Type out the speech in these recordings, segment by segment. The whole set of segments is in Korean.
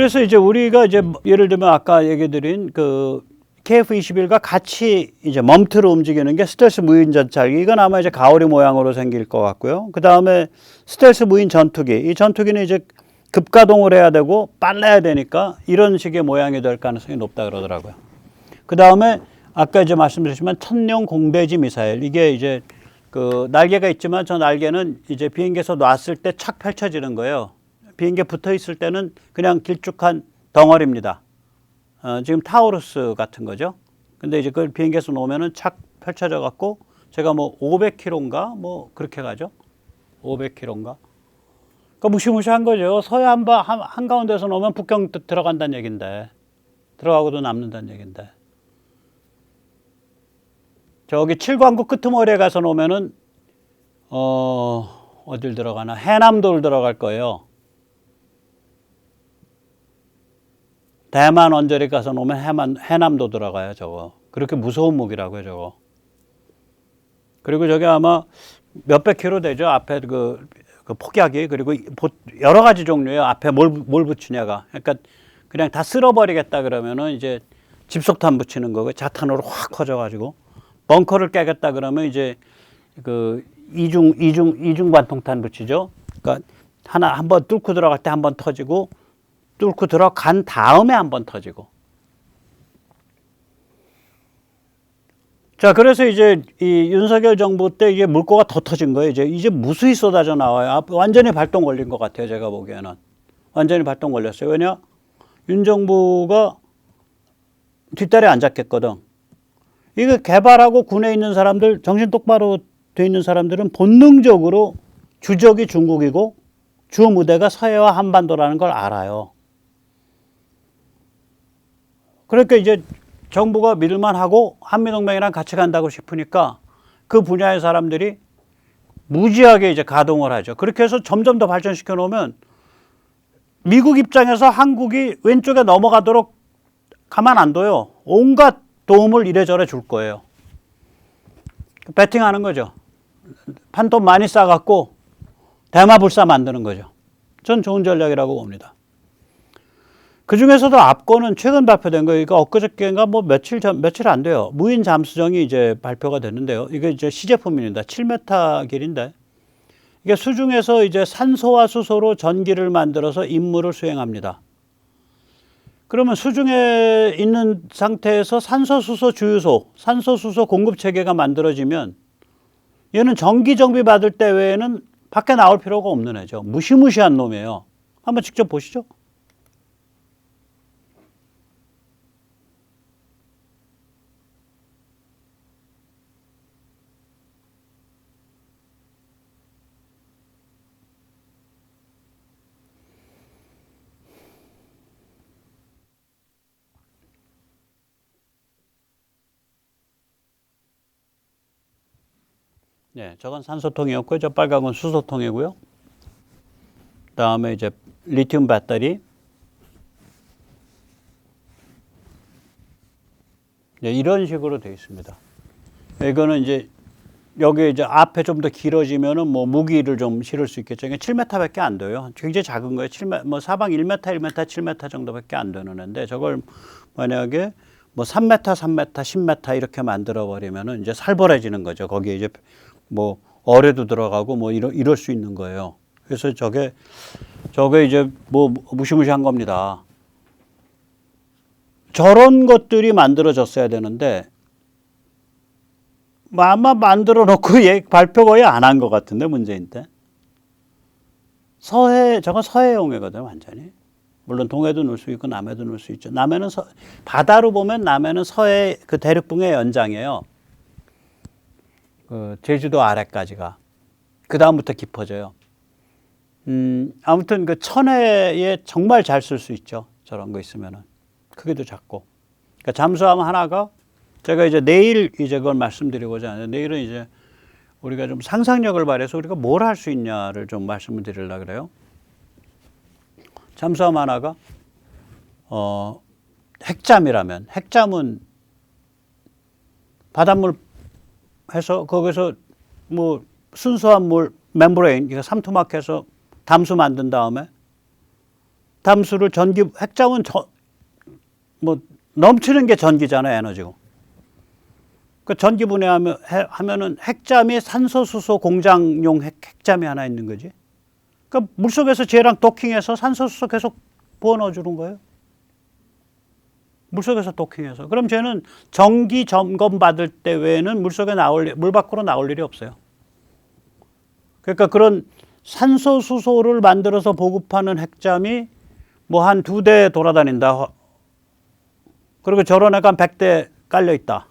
그래서 이제 우리가 이제 예를 들면 아까 얘기 드린 그 KF-21과 같이 이제 멈틀어 움직이는 게 스텔스 무인 전차기. 이건 아마 이제 가오리 모양으로 생길 것 같고요. 그 다음에 스텔스 무인 전투기. 이 전투기는 이제 급가동을 해야 되고 빨라야 되니까 이런 식의 모양이 될 가능성이 높다 그러더라고요. 그 다음에 아까 이제 말씀드렸지만 천룡 공대지 미사일. 이게 이제 그 날개가 있지만 저 날개는 이제 비행기에서 놨을 때 착 펼쳐지는 거예요. 비행기에 붙어 있을 때는 그냥 길쭉한 덩어리입니다. 지금 타우루스 같은 거죠. 근데 이제 그걸 비행기에서 놓으면은 착 펼쳐져 갖고 제가 뭐 500km인가 뭐 그렇게 가죠. 500km인가. 그러니까 무시무시한 거죠. 서해 한가운데서 놓으면 북경 들어간다는 얘긴데, 들어가고도 남는다는 얘긴데. 저기 칠광구 끄트머리에 가서 놓으면은 어딜 들어가나? 해남도를 들어갈 거예요. 대만 언저리 가서 놓으면 해남도 들어가요, 저거. 그렇게 무서운 무기라고요, 저거. 그리고 저게 아마 몇백 킬로 되죠, 앞에 그 폭약이. 그리고 여러 가지 종류예요, 앞에 뭘 붙이냐가. 그러니까 그냥 다 쓸어버리겠다 그러면은 이제 집속탄 붙이는 거고, 자탄으로 확 커져가지고. 벙커를 깨겠다 그러면 이제 그 이중 관통탄 붙이죠. 그러니까 한번 뚫고 들어갈 때 한 번 터지고, 뚫고 들어간 다음에 한 번 터지고. 자, 그래서 이제 이 윤석열 정부 때 이게 물꼬가 더 터진 거예요. 이제 무수히 쏟아져 나와요. 완전히 발동 걸린 것 같아요. 제가 보기에는. 완전히 발동 걸렸어요. 왜냐? 윤 정부가 뒷다리에 안 잡겠거든. 이거 개발하고 군에 있는 사람들, 정신 똑바로 돼 있는 사람들은 본능적으로 주적이 중국이고 주 무대가 서해와 한반도라는 걸 알아요. 그러니까 이제 정부가 믿을만하고 한미동맹이랑 같이 간다고 싶으니까 그 분야의 사람들이 무지하게 이제 가동을 하죠. 그렇게 해서 점점 더 발전시켜 놓으면 미국 입장에서 한국이 왼쪽에 넘어가도록 가만 안 둬요. 온갖 도움을 이래저래 줄 거예요. 배팅하는 거죠. 판돈 많이 싸갖고 대마불사 만드는 거죠. 전 좋은 전략이라고 봅니다. 그 중에서도 앞거는 최근 발표된 거, 이거 엊그저께인가 뭐 며칠 안 돼요. 무인 잠수정이 이제 발표가 됐는데요. 이게 이제 시제품입니다. 7m 길인데 이게 수중에서 이제 산소와 수소로 전기를 만들어서 임무를 수행합니다. 그러면 수중에 있는 상태에서 산소, 수소, 주유소, 산소, 수소 공급 체계가 만들어지면 얘는 전기 정비 받을 때 외에는 밖에 나올 필요가 없는 애죠. 무시무시한 놈이에요. 한번 직접 보시죠. 네, 저건 산소통이었고요. 저 빨간 건 수소통이고요. 그다음에 이제 리튬 배터리. 네, 이런 식으로 되어 있습니다. 이거는 이제 여기 이제 앞에 좀 더 길어지면은 뭐 무기를 좀 실을 수 있겠죠. 7m밖에 안 돼요. 굉장히 작은 거예요. 7m, 뭐 사방 1m, 1m, 7m 정도밖에 안 되는 애인데 저걸 만약에 뭐 3m, 3m, 10m 이렇게 만들어 버리면은 이제 살벌해지는 거죠. 거기에 이제 뭐 어뢰도 들어가고 뭐 이럴 수 있는 거예요. 그래서 저게 이제 뭐 무시무시한 겁니다. 저런 것들이 만들어졌어야 되는데 아마 만들어 놓고 발표 거의 안 한 것 같은데, 문재인 때. 저건 서해용이거든요, 완전히. 물론 동해도 넣을 수 있고 남해도 넣을 수 있죠. 남해는 바다로 보면 남해는 서해 그 대륙붕의 연장이에요. 그 제주도 아래까지가. 그 다음부터 깊어져요. 아무튼 그 천해에 정말 잘 쓸 수 있죠. 저런 거 있으면은. 크기도 작고. 그러니까 잠수함 하나가 제가 이제 내일 이제 그걸 말씀드리고자 하는데, 내일은 이제 우리가 좀 상상력을 발휘해서 우리가 뭘 할 수 있냐를 좀 말씀을 드리려고 그래요. 잠수함 하나가 핵잠이라면, 핵잠은 바닷물 해서 거기서 뭐 순수한 물 멤브레인, 삼투막해서 담수 만든 다음에 핵잠수를 핵잠은 뭐 넘치는 게 전기잖아요, 에너지고. 그 전기 분해하면은 핵잠이 산소수소 공장용 핵잠이 하나 있는 거지. 그러니까 물속에서 쟤랑 도킹해서 산소수소 계속 부어 넣어주는 거예요. 물속에서 도킹해서. 그럼 쟤는 정기 점검 받을 때 외에는 물 밖으로 나올 일이 없어요. 그러니까 그런 산소수소를 만들어서 보급하는 핵잠이 뭐 한 2대 돌아다닌다. 그리고 저런 애가 한 100대 깔려 있다.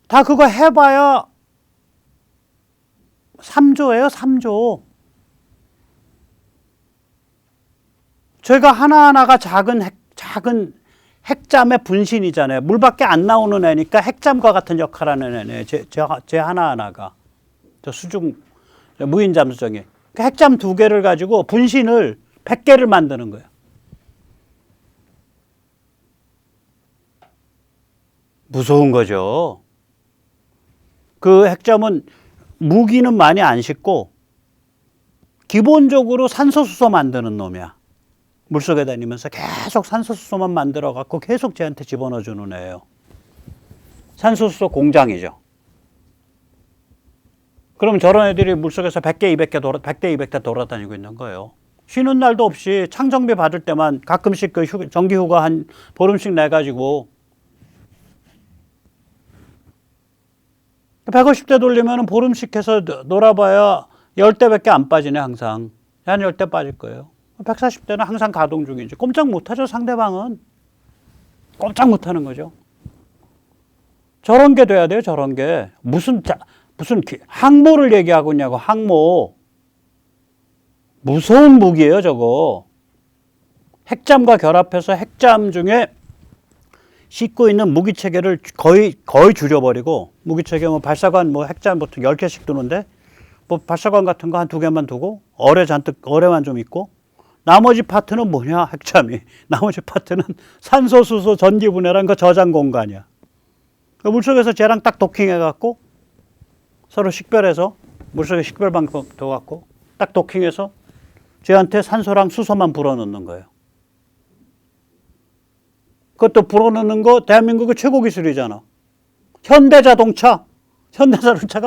다 그거 해봐야 3조예요, 3조. 저희가 하나하나가 작은 핵잠의 분신이잖아요. 물밖에 안 나오는 애니까 핵잠과 같은 역할을 하는 애네. 제 하나하나가. 저 수중 무인 잠수정이. 그러니까 핵잠 2개를 가지고 분신을 100개를 만드는 거예요. 무서운 거죠. 그 핵잠은 무기는 많이 안 싣고 기본적으로 산소수소 만드는 놈이야. 물속에 다니면서 계속 산소수소만 만들어 갖고 계속 쟤한테 집어넣어 주는 애예요. 산소수소 공장이죠. 그럼 저런 애들이 물속에서 100개, 200대 돌아다니고 있는 거예요. 쉬는 날도 없이 창정비 받을 때만 가끔씩 그 정기휴가 한 보름씩 내가지고 150대 돌리면 보름씩 해서 놀아봐야 10대밖에 안 빠지네, 항상. 한 10대 빠질 거예요. 140대는 항상 가동 중이지. 꼼짝 못하죠, 상대방은. 꼼짝 못하는 거죠. 저런 게 돼야 돼요, 저런 게. 무슨 항모를 얘기하고 있냐고, 항모. 무서운 무기예요, 저거. 핵잠과 결합해서 핵잠 중에 싣고 있는 무기 체계를 거의 줄여버리고, 무기 체계 뭐 발사관 뭐 핵잠 보통 10개씩 두는데 뭐 발사관 같은 거 한 2개만 두고 어뢰만 좀 있고, 나머지 파트는 뭐냐, 핵잠이. 나머지 파트는 산소수소 전기 분해란 거 저장 공간이야. 물속에서 쟤랑 딱 도킹해갖고 서로 식별해서, 물속에 식별방법 둬갖고 딱 도킹해서 쟤한테 산소랑 수소만 불어넣는 거예요. 그것도 불어넣는 거 대한민국의 최고 기술이잖아. 현대자동차가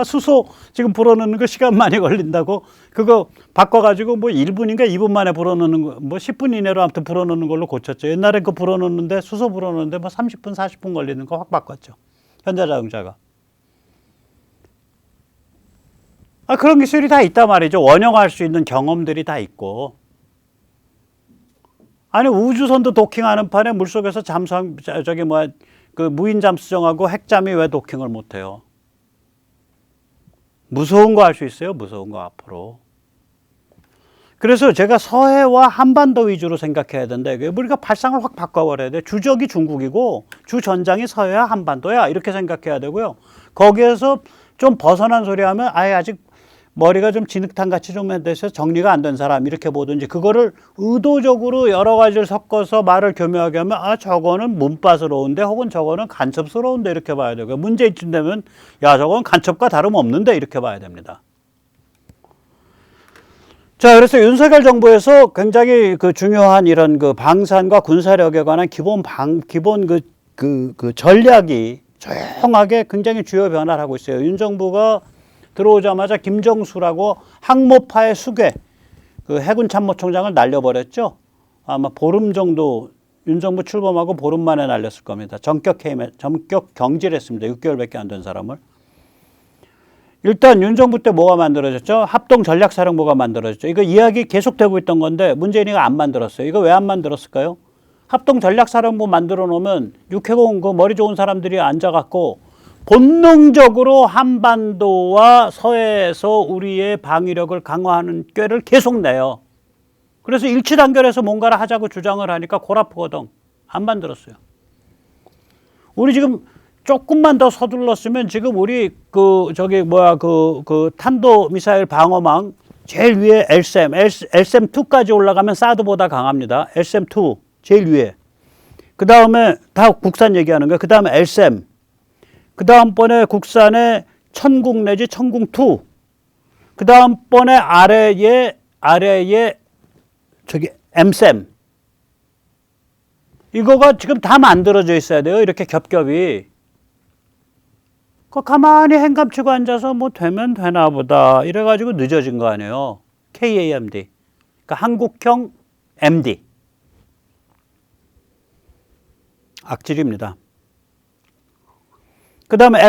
수소 지금 불어넣는 거 시간 많이 걸린다고 그거 바꿔가지고 뭐 1분인가 2분 만에 불어넣는 거, 뭐 10분 이내로 아무튼 불어넣는 걸로 고쳤죠. 옛날에 그 불어넣는데 수소 불어넣는데 뭐 30분 40분 걸리는 거 확 바꿨죠. 현대자동차가. 그런 기술이 다 있단 말이죠. 원형할 수 있는 경험들이 다 있고. 아니 우주선도 도킹하는 판에 물속에서 그 무인 잠수정하고 핵잠이 왜 도킹을 못해요? 무서운 거 할 수 있어요. 무서운 거 앞으로. 그래서 제가 서해와 한반도 위주로 생각해야 된다. 우리가 발상을 확 바꿔버려야 돼. 주적이 중국이고 주전장이 서해야 한반도야. 이렇게 생각해야 되고요. 거기에서 좀 벗어난 소리 하면 아직 머리가 좀 진흙탕같이 좀 돼서 정리가 안 된 사람 이렇게 보든지, 그거를 의도적으로 여러 가지를 섞어서 말을 교묘하게 하면 저거는 문파스러운데 혹은 저거는 간첩스러운데 이렇게 봐야 되고, 문제 이쯤 되면 저건 간첩과 다름없는데 이렇게 봐야 됩니다. 자, 그래서 윤석열 정부에서 굉장히 그 중요한 이런 그 방산과 군사력에 관한 기본 그 전략이 조용하게 굉장히 주요 변화를 하고 있어요. 윤 정부가 들어오자마자 김정수라고 항모파의 수괴, 그 해군 참모총장을 날려버렸죠. 아마 보름 정도, 윤 정부 출범하고 보름 만에 날렸을 겁니다. 전격 경질했습니다. 6개월밖에 안 된 사람을. 일단 윤 정부 때 뭐가 만들어졌죠? 합동전략사령부가 만들어졌죠. 이거 이야기 계속되고 있던 건데 문재인이가 안 만들었어요. 이거 왜 안 만들었을까요? 합동전략사령부 만들어 놓으면 육해공 그 머리 좋은 사람들이 앉아갖고 본능적으로 한반도와 서해에서 우리의 방위력을 강화하는 꾀를 계속 내요. 그래서 일치단결해서 뭔가를 하자고 주장을 하니까 골아프거든. 안 만들었어요. 우리 지금 조금만 더 서둘렀으면 지금 우리 그 탄도 미사일 방어망 제일 위에 LSM-2까지 올라가면 사드보다 강합니다. LSM-2 제일 위에. 그 다음에 다 국산 얘기하는 거예요. 그 다음에 LSM. 그 다음번에 국산에 천국 내지 천국2. 그 다음번에 아래에 저기 M셈 이거가 지금 다 만들어져 있어야 돼요. 이렇게 겹겹이. 가만히 행감치고 앉아서 뭐 되면 되나 보다 이래가지고 늦어진 거 아니에요. KAMD. 그러니까 한국형 MD. 악질입니다. 그 다음에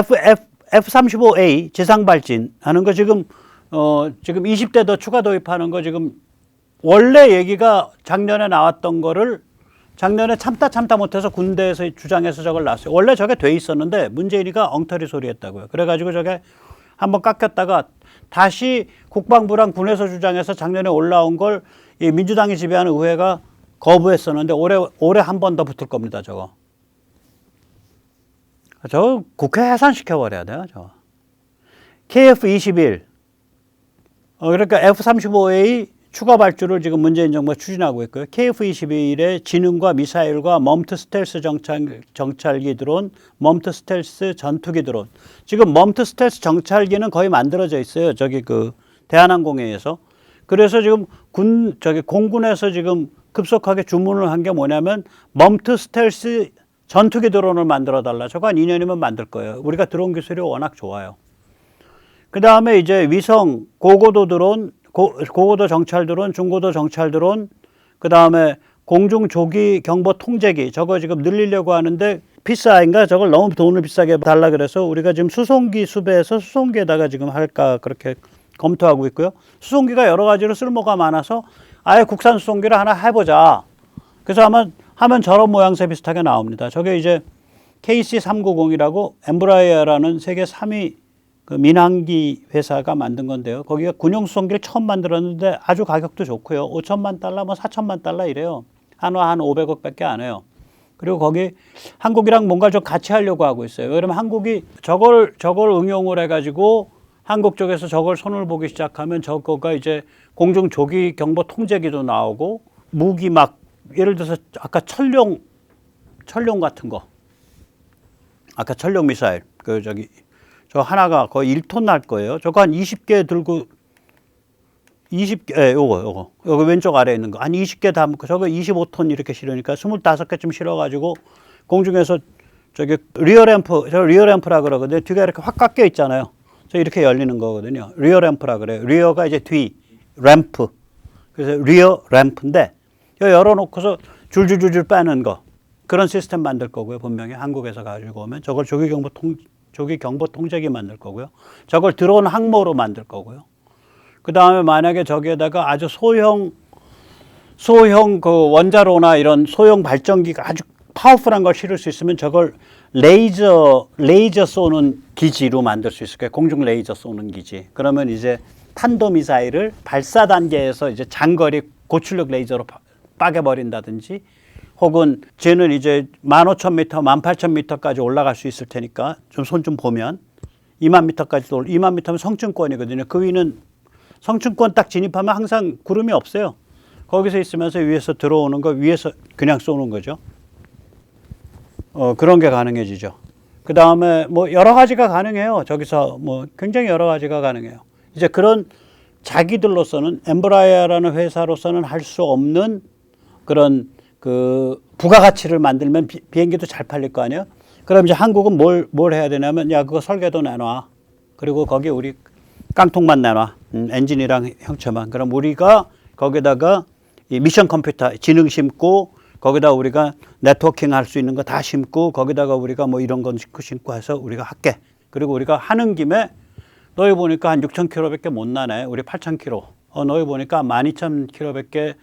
F-35A 지상발진 하는 거 지금 20대 더 추가 도입하는 거 지금 원래 얘기가 작년에 나왔던 거를 작년에 참다 못해서 군대에서 주장해서 저걸 놨어요. 원래 저게 돼 있었는데 문재인이가 엉터리 소리 했다고요. 그래가지고 저게 한번 깎였다가 다시 국방부랑 군에서 주장해서 작년에 올라온 걸 이 민주당이 지배하는 의회가 거부했었는데 올해 한 번 더 붙을 겁니다. 저거 국회 해산시켜버려야 돼요. 저거. KF-21 그러니까 F-35A 추가 발주를 지금 문재인 정부가 추진하고 있고요. KF-21의 지능과 미사일과 멈트 스텔스 정찰기 드론, 멈트 스텔스 전투기 드론. 지금 멈트 스텔스 정찰기는 거의 만들어져 있어요. 저기 그 대한항공에 의해서. 그래서 지금 공군에서 지금 급속하게 주문을 한 게 뭐냐면 멈트 스텔스 전투기 드론을 만들어 달라. 저거 한 2년이면 만들 거예요. 우리가 드론 기술이 워낙 좋아요. 그 다음에 이제 위성, 고고도 드론, 고고도 정찰 드론, 중고도 정찰 드론, 그 다음에 공중 조기 경보 통제기, 저거 지금 늘리려고 하는데 비싸인가? 저걸 너무 돈을 비싸게 달라 그래서 우리가 지금 수송기 수배해서 수송기에다가 지금 할까 그렇게 검토하고 있고요. 수송기가 여러 가지로 쓸모가 많아서 아예 국산 수송기를 하나 해보자. 그래서 하면 저런 모양새 비슷하게 나옵니다. 저게 이제 KC390이라고 엠브라이어라는 세계 3위 그 민항기 회사가 만든 건데요. 거기가 군용 수송기를 처음 만들었는데 아주 가격도 좋고요. 5천만 달러, 뭐 4천만 달러 이래요. 한화 한 500억밖에 안 해요. 그리고 거기 한국이랑 뭔가 좀 같이 하려고 하고 있어요. 그러면 한국이 저걸 응용을 해가지고 한국 쪽에서 저걸 손을 보기 시작하면 저거가 이제 공중 조기 경보 통제기도 나오고 무기 막 예를 들어서 아까 철룡 같은 거, 아까 철룡 미사일 저 하나가 거의 1톤 날 거예요. 저거 한 20개 들고 20개, 요거 왼쪽 아래에 있는 거 한 20개 담고 저거 25톤 이렇게 실으니까 25개쯤 실어가지고 공중에서 저기 리어램프라 그러거든요. 뒤가 이렇게 확 깎여 있잖아요. 저 이렇게 열리는 거거든요. 리어램프라 그래요. 리어가 이제 뒤, 램프. 그래서 리어 램프인데 열어놓고서 줄줄줄줄 빼는 거 그런 시스템 만들 거고요. 분명히 한국에서 가지고 오면 저걸 조기 경보 통제기 만들 거고요. 저걸 드론 항모로 만들 거고요. 그 다음에 만약에 저기에다가 아주 소형 그 원자로나 이런 소형 발전기가 아주 파워풀한 걸 실을 수 있으면 저걸 레이저 쏘는 기지로 만들 수 있을 거예요. 공중 레이저 쏘는 기지. 그러면 이제 탄도미사일을 발사 단계에서 이제 장거리 고출력 레이저로 빠개버린다든지 혹은 쟤는 이제 15,000m, 18,000m까지 올라갈 수 있을 테니까 좀 손 좀 보면 20,000m까지도 20,000m면 성층권이거든요. 그 위는 성층권 딱 진입하면 항상 구름이 없어요. 거기서 있으면서 위에서 들어오는 거 위에서 그냥 쏘는 거죠. 그런 게 가능해지죠. 그 다음에 뭐 여러 가지가 가능해요. 저기서 뭐 굉장히 여러 가지가 가능해요. 이제 그런 자기들로서는 엠브라이어라는 회사로서는 할 수 없는 그런 그 부가가치를 만들면 비행기도 잘 팔릴 거 아니에요? 그럼 이제 한국은 뭘 해야 되냐면 야 그거 설계도 내놔. 그리고 거기 우리 깡통만 내놔. 엔진이랑 형체만. 그럼 우리가 거기다가 이 미션 컴퓨터 지능 심고 거기다 우리가 네트워킹 할 수 있는 거 다 심고 거기다가 우리가 뭐 이런 건 심고 해서 우리가 할게. 그리고 우리가 하는 김에 너희 보니까 한 6,000km밖에 못 나네. 우리 8,000km. 너희 보니까 12,000km밖에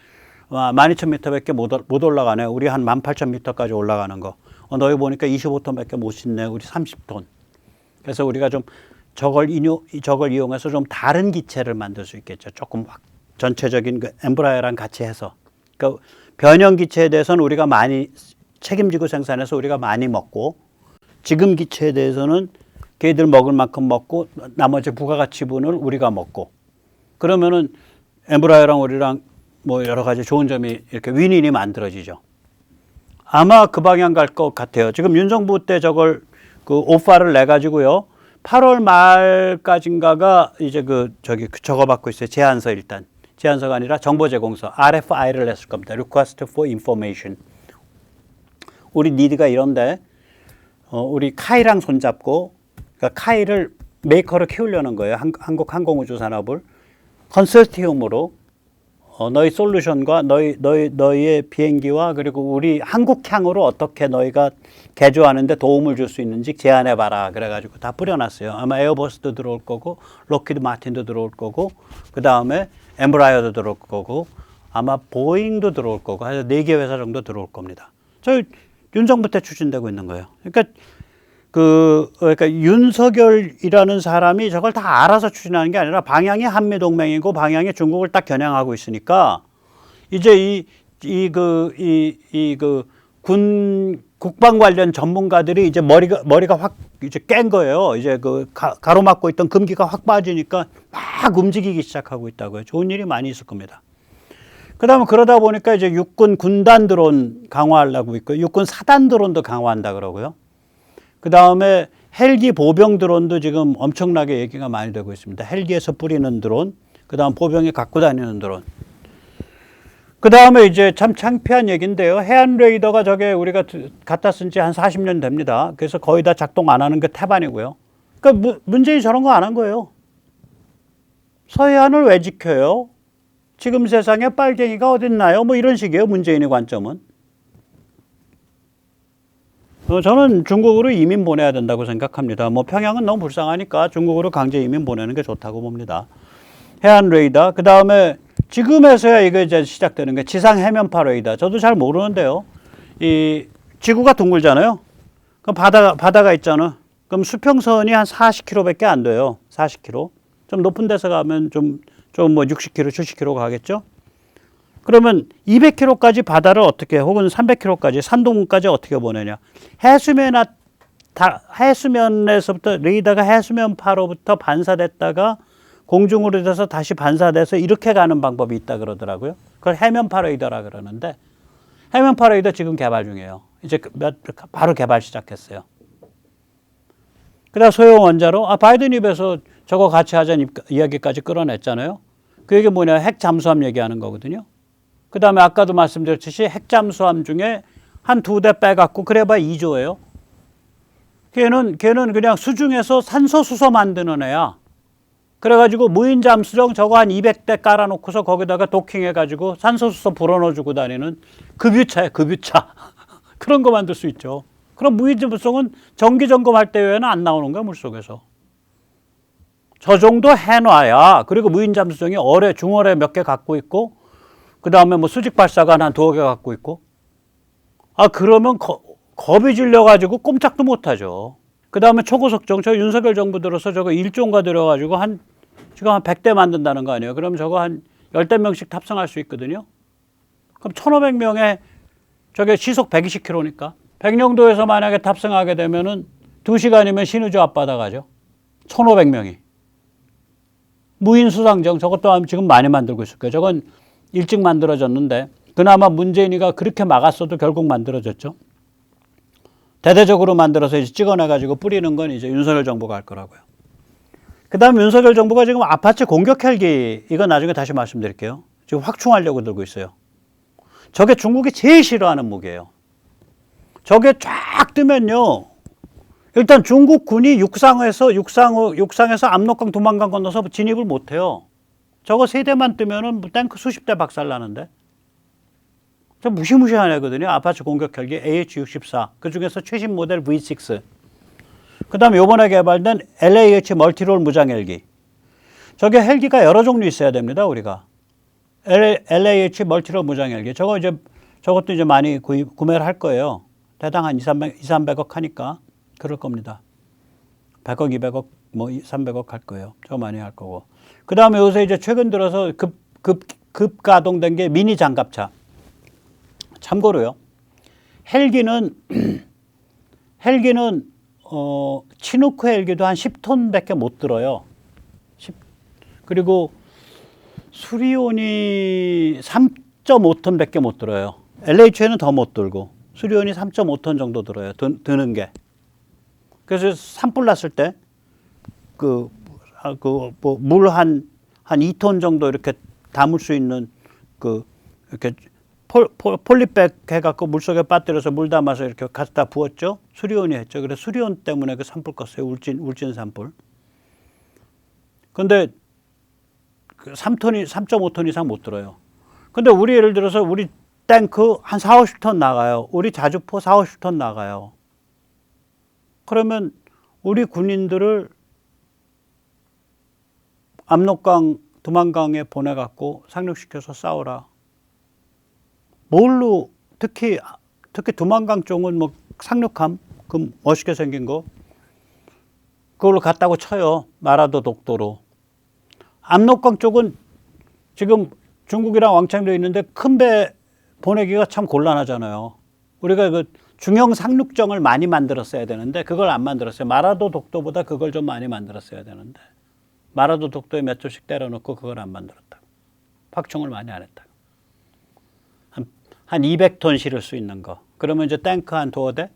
12,000m밖에 못 올라가네. 우리 한 18,000m까지 올라가는 거. 너희 보니까 25톤밖에 못 싣네. 우리 30톤. 그래서 우리가 좀 저걸 이용해서 좀 다른 기체를 만들 수 있겠죠. 조금 전체적인 그 엠브라이어랑 같이 해서. 그러니까 변형 기체에 대해서는 우리가 많이 책임지고 생산해서 우리가 많이 먹고 지금 기체에 대해서는 걔들 먹을 만큼 먹고 나머지 부가가치분을 우리가 먹고 그러면은 엠브라이어랑 우리랑 뭐 여러 가지 좋은 점이 이렇게 윈윈이 만들어지죠. 아마 그 방향 갈 것 같아요. 지금 윤정부 때 저걸 그 오파를 내 가지고요. 8월 말까지인가가 이제 저거 받고 있어요. 제안서 일단. 제안서가 아니라 정보 제공서 RFI를 냈을 겁니다. Request for Information. 우리 니드가 이런데 우리 카이랑 손잡고 그러니까 카이를 메이커를 키우려는 거예요. 한국항공우주산업을 컨소티움으로 너희 솔루션과 너희의 비행기와 그리고 우리 한국향으로 어떻게 너희가 개조하는데 도움을 줄 수 있는지 제안해봐라. 그래가지고 다 뿌려놨어요. 아마 에어버스도 들어올 거고 록히드 마틴도 들어올 거고 그 다음에 엠브라이어도 들어올 거고 아마 보잉도 들어올 거고 해서 4개 회사 정도 들어올 겁니다. 저희 윤 정부 때 추진되고 있는 거예요. 그러니까 윤석열이라는 사람이 저걸 다 알아서 추진하는 게 아니라 방향이 한미동맹이고 방향이 중국을 딱 겨냥하고 있으니까 이제 군 국방 관련 전문가들이 이제 머리가 확 이제 깬 거예요. 이제 가로막고 있던 금기가 확 빠지니까 막 움직이기 시작하고 있다고요. 좋은 일이 많이 있을 겁니다. 그다음에 그러다 보니까 이제 육군 군단 드론 강화하려고 있고 육군 사단 드론도 강화한다 그러고요. 그다음에 헬기 보병 드론도 지금 엄청나게 얘기가 많이 되고 있습니다. 헬기에서 뿌리는 드론, 그다음 보병이 갖고 다니는 드론. 그다음에 이제 참 창피한 얘기인데요. 해안 레이더가 저게 우리가 갖다 쓴 지 한 40년 됩니다. 그래서 거의 다 작동 안 하는 게 태반이고요. 그러니까 문재인이 저런 거 안 한 거예요. 서해안을 왜 지켜요? 지금 세상에 빨갱이가 어딨나요? 뭐 이런 식이에요. 문재인의 관점은. 저는 중국으로 이민 보내야 된다고 생각합니다. 뭐 평양은 너무 불쌍하니까 중국으로 강제 이민 보내는 게 좋다고 봅니다. 해안 레이더, 그 다음에 지금에서야 이거 이제 시작되는 게 지상 해면파 레이더. 저도 잘 모르는데요. 이 지구가 둥글잖아요. 그럼 바다가 있잖아. 그럼 수평선이 한 40km밖에 안 돼요. 40km. 좀 높은 데서 가면 좀 뭐 60km, 70km 가겠죠. 그러면 200km까지 바다를 어떻게 혹은 300km까지 산동까지 어떻게 보내냐. 해수면에서부터 레이더가 해수면파로부터 반사됐다가 공중으로 돼서 다시 반사돼서 이렇게 가는 방법이 있다 그러더라고요. 그걸 해면파 레이더라 그러는데 해면파 레이더 지금 개발 중이에요. 이제 바로 개발 시작했어요. 그다음 소형 원자로 바이든 입에서 저거 같이 하자는 이야기까지 끌어냈잖아요. 그 얘기 뭐냐, 핵 잠수함 얘기하는 거거든요. 그 다음에 아까도 말씀드렸듯이 핵 잠수함 중에 한 2대 빼갖고 그래봐 2조예요. 걔는 그냥 수중에서 산소 수소 만드는 애야. 그래가지고 무인 잠수정 저거 한 200대 깔아놓고서 거기다가 도킹해가지고 산소 수소 불어넣어주고 다니는 급유차예요, 급유차. 그런 거 만들 수 있죠. 그럼 무인 잠수정은 정기 점검할 때 외에는 안 나오는 거야, 물속에서. 저 정도 해놔야, 그리고 무인 잠수정이 중어뢰 몇 개 갖고 있고, 그 다음에 뭐 수직 발사관 한 2개 갖고 있고, 그러면 겁이 질려가지고 꼼짝도 못하죠. 그 다음에 초고속정, 저 윤석열 정부 들어서 저거 1조인가 들여가지고 지금 한 100대 만든다는 거 아니에요. 그럼 저거 한 10대 명씩 탑승할 수 있거든요. 그럼 1,500명에 저게 시속 120km니까. 백령도에서 만약에 탑승하게 되면은 2시간이면 신의주 앞바다 가죠. 1,500명이. 무인 수상정 저것도 지금 많이 만들고 있을 거예요. 저건 일찍 만들어졌는데 그나마 문재인이가 그렇게 막았어도 결국 만들어졌죠. 대대적으로 만들어서 이제 찍어내가지고 뿌리는 건 이제 윤석열 정부가 할 거라고요. 그 다음에 윤석열 정부가 지금 아파치 공격 헬기, 이거 나중에 다시 말씀드릴게요. 지금 확충하려고 들고 있어요. 저게 중국이 제일 싫어하는 무기예요. 저게 쫙 뜨면요. 일단 중국 군이 육상에서 압록강 두만강 건너서 진입을 못해요. 저거 3대만 뜨면은 탱크 수십 대 박살나는데. 저 무시무시한 애거든요. 아파치 공격 헬기 AH-64. 그 중에서 최신 모델 V6. 그 다음에 요번에 개발된 LAH 멀티롤 무장 헬기. 저게 헬기가 여러 종류 있어야 됩니다, 우리가. LAH 멀티롤 무장 헬기. 저것도 이제 많이 구매를 할 거예요. 대당 한 200~300억 하니까. 그럴 겁니다. 100억, 200억, 뭐 300억 할 거예요. 저 많이 할 거고. 그 다음에 요새 이제 최근 들어서 급 가동된 게 미니 장갑차. 참고로요. 헬기는 치누크 헬기도 한 10톤밖에 못 들어요. 그리고 수리온이 3.5톤밖에 못 들어요. LH에는 더 못 들고 수리온이 3.5톤 정도 들어요. 드는 게. 그래서 산불 났을 때 물 한 2톤 정도 이렇게 담을 수 있는 그 이렇게 폴리백 해갖고 물속에 빠뜨려서 물 담아서 이렇게 갖다 부었죠. 수리온이 했죠. 그래서 수리온 때문에 그 산불 껐어요. 울진 산불. 근데 그 3.5톤 이상 못 들어요. 근데 우리 예를 들어서 우리 탱크 한 4, 50톤 나가요. 우리 자주포 4, 50톤 나가요. 그러면 우리 군인들을 압록강, 두만강에 보내갖고 상륙시켜서 싸우라. 뭘로, 특히 두만강 쪽은 뭐 상륙함, 그 멋있게 생긴 거, 그걸로 갔다고 쳐요. 마라도 독도로. 압록강 쪽은 지금 중국이랑 왕창도 있는데 큰 배 보내기가 참 곤란하잖아요. 우리가 그 중형 상륙정을 많이 만들었어야 되는데 그걸 안 만들었어요. 마라도 독도보다 그걸 좀 많이 만들었어야 되는데 마라도 독도에 몇 조씩 때려놓고 그걸 안 만들었다고. 확충을 많이 안 했다고. 한 200톤 실을 수 있는 거. 그러면 이제 탱크 한 두어 대,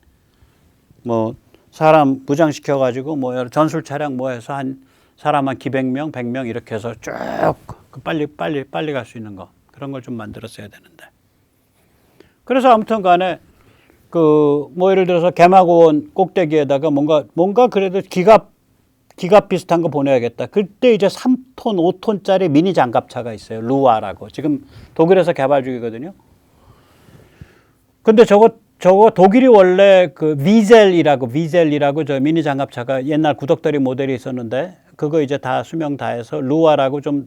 뭐 사람 무장시켜가지고 뭐 전술 차량 뭐 해서 한 사람 한 기백 명, 100명 이렇게 해서 쭉 빨리 갈 수 있는 거. 그런 걸 좀 만들었어야 되는데. 그래서 아무튼 간에 그 뭐 예를 들어서 개마고원 꼭대기에다가 뭔가 그래도 기갑 비슷한 거 보내야겠다. 그때 이제 3톤, 5톤짜리 미니 장갑차가 있어요. 루아라고. 지금 독일에서 개발 중이거든요. 근데 저거 독일이 원래 그 비젤이라고 저 미니 장갑차가 옛날 구덕다리 모델이 있었는데 그거 이제 다 수명 다 해서 루아라고 좀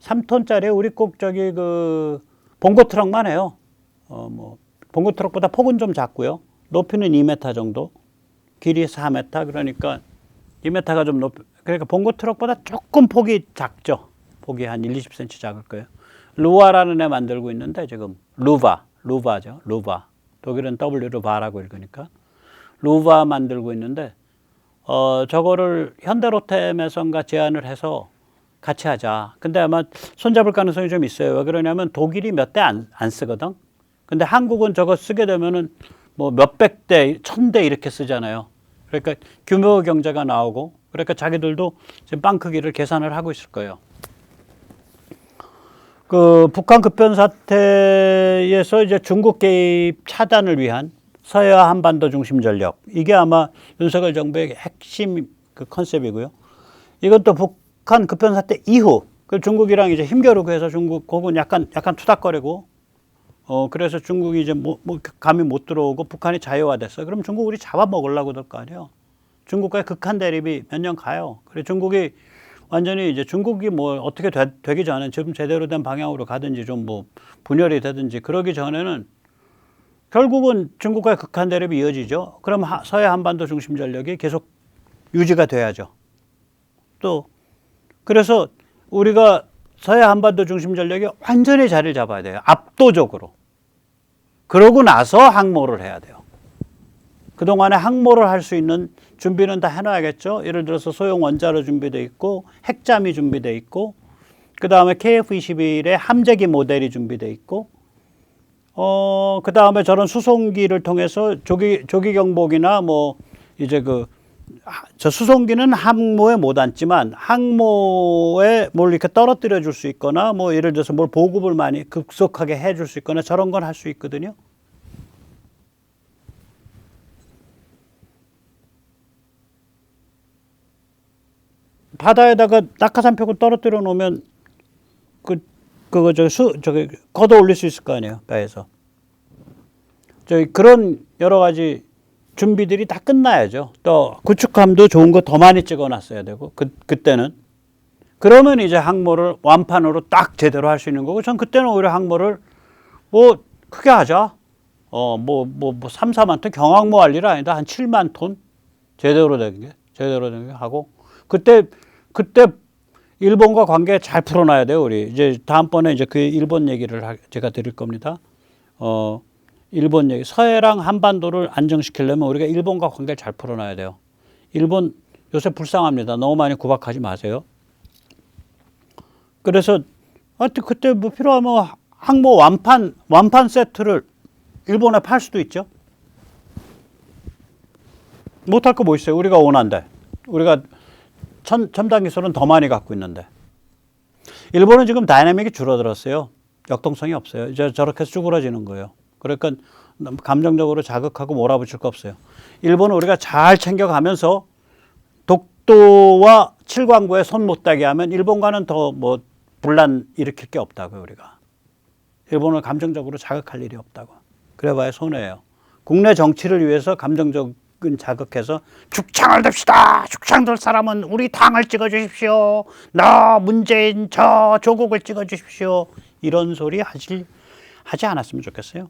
3톤짜리 우리 꼭 저기 그 봉고 트럭만 해요. 뭐 봉고 트럭보다 폭은 좀 작고요. 높이는 2m 정도. 길이 4m. 그러니까 2m가 좀 높이. 그러니까 봉고 트럭보다 조금 폭이 작죠. 폭이 한 20cm 작을 거예요. 루아라는 애 만들고 있는데 지금 루바죠. 루바. 독일은 W로 바라고 읽으니까. 루바 만들고 있는데 저거를 현대로템에선가 제안을 해서 같이 하자. 근데 아마 손잡을 가능성이 좀 있어요. 왜 그러냐면 독일이 몇 대 안 쓰거든. 근데 한국은 저거 쓰게 되면은 뭐 몇백 대, 1000대 이렇게 쓰잖아요. 그러니까 규모 경제가 나오고 그러니까 자기들도 지금 빵 크기를 계산을 하고 있을 거예요. 그 북한 급변 사태에서 이제 중국 개입 차단을 위한 서해와 한반도 중심 전력. 이게 아마 윤석열 정부의 핵심 그 컨셉이고요. 이건 또 북한 급변 사태 이후 그 중국이랑 이제 힘겨루고 해서 중국 그건 약간 투닥거리고 그래서 중국이 이제 감이 못 들어오고 북한이 자유화됐어. 그럼 중국 우리 잡아먹으려고 들 거 아니에요. 중국과의 극한 대립이 몇 년 가요. 그래 중국이 완전히 이제 중국이 뭐 어떻게 되기 전에 지금 제대로 된 방향으로 가든지 좀 뭐 분열이 되든지 그러기 전에는 결국은 중국과의 극한 대립이 이어지죠. 그럼 서해 한반도 중심 전력이 계속 유지가 돼야죠. 또 그래서 우리가 서해 한반도 중심 전력이 완전히 자리를 잡아야 돼요. 압도적으로. 그러고 나서 항모를 해야 돼요. 그동안에 항모를 할 수 있는 준비는 다 해놔야겠죠. 예를 들어서 소형 원자로 준비되어 있고 핵잠이 준비되어 있고 그 다음에 KF-21의 함재기 모델이 준비되어 있고 그 다음에 저런 수송기를 통해서 조기 경보기나 뭐 이제 저 수송기는 항모에 못 앉지만 항모에 뭘 이렇게 떨어뜨려 줄 수 있거나 뭐 예를 들어서 뭘 보급을 많이 급속하게 해 줄 수 있거나 저런 건 할 수 있거든요. 바다에다가 낙하산표고 떨어뜨려 놓으면 저기 걷어 올릴 수 있을 거 아니에요, 배에서. 그런 여러 가지 준비들이 다 끝나야죠. 또 구축함도 좋은 거 더 많이 찍어놨어야 되고 그때는 그러면 이제 항모를 완판으로 딱 제대로 할 수 있는 거고 전 그때는 오히려 항모를 뭐 크게 하자. 3, 4만 톤 경항모 할 일은 아니다. 한 7만 톤 제대로 된 게 하고 그때 일본과 관계 잘 풀어놔야 돼요. 우리 이제 다음번에 이제 그 일본 얘기를 제가 드릴 겁니다. 일본 얘기, 서해랑 한반도를 안정시키려면 우리가 일본과 관계를 잘 풀어놔야 돼요. 일본 요새 불쌍합니다. 너무 많이 구박하지 마세요. 그래서 그때 뭐 필요하면 항모 완판 세트를 일본에 팔 수도 있죠. 못할 거 뭐 있어요? 우리가 원한데. 우리가 첨단 기술은 더 많이 갖고 있는데. 일본은 지금 다이내믹이 줄어들었어요. 역동성이 없어요. 이제 저렇게 쭈그러지는 거예요. 그러니까 감정적으로 자극하고 몰아붙일 거 없어요. 일본은 우리가 잘 챙겨가면서 독도와 칠광구에 손 못 대게 하면 일본과는 더 뭐 분란 일으킬 게 없다고요. 우리가. 일본을 감정적으로 자극할 일이 없다고. 그래봐야 손해예요. 국내 정치를 위해서 감정적인 자극해서 죽창을 듭시다. 죽창 들 사람은 우리 당을 찍어주십시오. 나 문재인 저 조국을 찍어주십시오. 이런 소리 하지 않았으면 좋겠어요.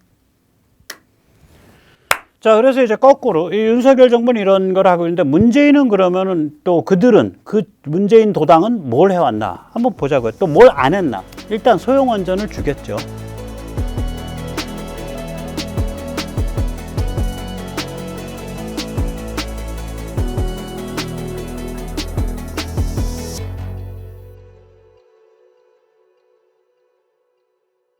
자, 그래서 이제 거꾸로 이 윤석열 정부는 이런 걸 하고 있는데 문재인은 그러면은 또 그들은 그 문재인 도당은 뭘 해왔나 한번 보자고요. 또 뭘 안 했나. 일단 소형원전을 주겠죠.